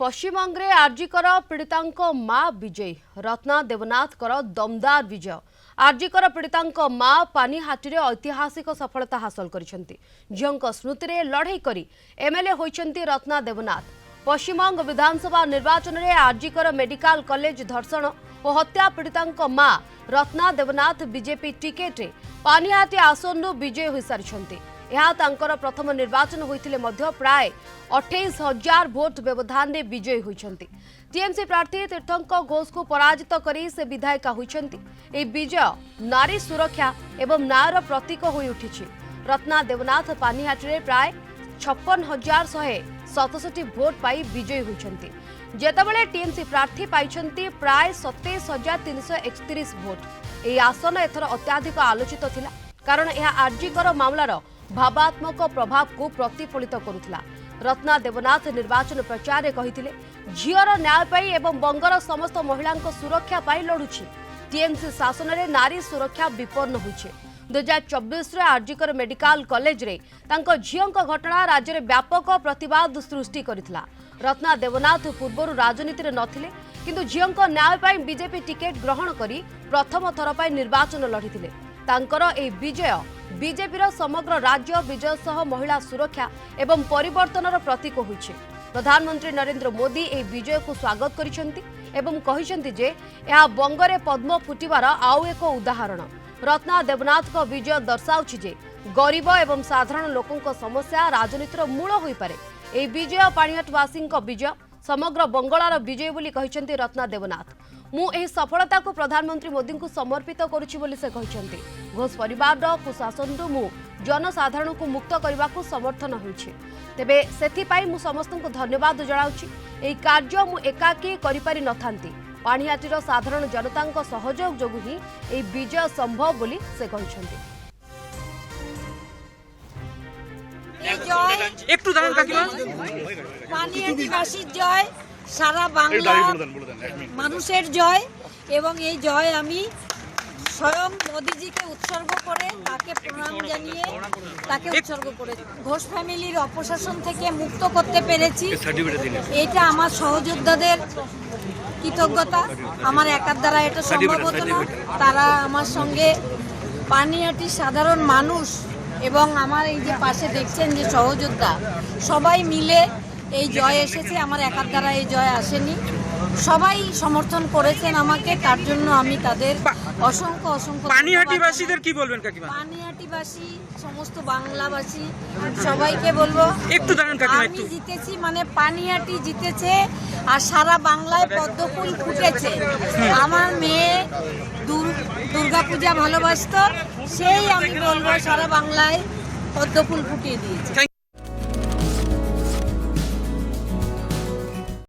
पश्चिमबंग में आरजीकर पीड़ितांक मां विजयी रत्ना देवनाथकर दमदार विजय। आरजीकर पीड़ितांक मां पानीहाटी रे ऐतिहासिक सफलता हासिल करिसेंती। झीओं स्मृति रे लड़ाई करी एमएलए होइसेंती रत्ना देवनाथ। पश्चिमबंग विधानसभा निर्वाचन में आरजीकर मेडिकल कॉलेज धर्षण और हत्या पीड़ितांक मां रत्ना देवनाथ बीजेपी टिकेट रे पानीहाटी आसनरु विजय हो सारिसेंती। यह तांकर प्रथम निर्वाचन होइथिले मध्य प्राय 28,000 भोट व्यवधान में विजयी होइछंती। टीएमसी प्रार्थी तीर्थंकर घोष को पराजित करी से विधायिका होइछंती। ए विजय नारी सुरक्षा एवं न्यायर प्रतीक होई उठिछि। रत्ना देवनाथ पानीहाटी रे प्राय 56,167 भोट पाई विजयी होइछंती। जेतेबेले टीएमसी प्रार्थी पाइछंती प्राय 27,331 भोट। ए आसन एथर अत्याधिक आलोचित थिला कारण यह आरजीकर मामलार भावात्मक प्रभाव को प्रतिफलित करुथिला। रत्ना देवनाथ निर्वाचन प्रचार में कहिथिले झीवर न्याय पाई एवं बंगर समस्त महिला सुरक्षा पाई लड़ुछि। टीएमसी शासन में नारी सुरक्षा विपन्न होइछे। 2024 रे आरजीकर मेडिकल कॉलेज रे तांको झीओंक घटना राज्य में व्यापक प्रतिवाद सृष्टि करिथिला। रत्ना देवनाथ पूर्व राजनीति में नथिले किंतु झीओंक न्याय पाई बीजेपी टिकेट ग्रहण करी प्रथम थर पाई निर्वाचन लड़िथिले। तांकर ए विजय बीजेपी समग्र राज्य विजय सह महिला सुरक्षा एवं परिवर्तनर प्रतीक होइछे। प्रधानमंत्री नरेंद्र मोदी ए विजय को स्वागत करिसेंती एवं कहिसेंती जे यह बंगरे पद्म फुटिवार आउ एक उदाहरण। रत्ना देवनाथ को विजय दर्शाउछि जे गरीब एवं साधारण लोकंक समस्या राजनीतिर मूल होई पारे। ए विजय पानीहाटीवासी विजय समग्र बंगलार विजय बोली कहिसेंती रत्ना देवनाथ। मु एही सफलता को प्रधानमंत्री मोदी को समर्पित करुछि बोली से कहिसेंती। घोष परिवार कुशासन मु जनसाधारण को मुक्त करने को समर्थन होइछि। तेबे सेथिपाई मु समस्त को धन्यवाद जणाउछि। एही कार्य मु एकाकी करि पारि नथांती। पानीहाटीर साधारण जनतांक सहयोग जोगु ही एही विजय संभव बोली से कहिसेंती। একটু দাঁড়ান কাকিমা। পানিহাটিবাসীর জয়, সারা বাংলা মানুষের জয় এবং এই জয় আমি স্বয়ং মোদিজিকে উৎসর্গ করে তাকে প্রণাম জানিয়ে তাকে উৎসর্গ করে ঘোষ ফ্যামিলির অপশাসন থেকে মুক্ত করতে পেরেছি। এটা আমার সহযোদ্ধাদের কৃতজ্ঞতা। আমার একার দ্বারা এটা সম্ভব হতো না। তারা আমার সঙ্গে পানিহাটির সাধারণ মানুষ এবং আমার এই যে পাশে দেখছেন যে সহযোদ্ধা সবাই মিলে এই জয় এসেছে। আমার একার দ্বারা এই জয় আসেনি। সবাই সমর্থন করেছেন আমাকে, তার জন্য আমি তাদের অসংখ্য অসংখ্য পানিহাটিবাসীদের কি বলবেন কাকিমা? পানিহাটিবাসী সমস্ত বাংলাবাসী সবাইকে বলবো একটু দাঁড়ান কাকিমা। আমি জিতেছি মানে পানিহাটি জিতেছে আর সারা বাংলায় পদ্মফুল ফুটেছে। আমার মেয়ে দুর্গাপূজা ভালোবাসতো, সেই আমি বলবো সারা বাংলায় পদ্মফুল ফুটিয়ে দিয়েছে।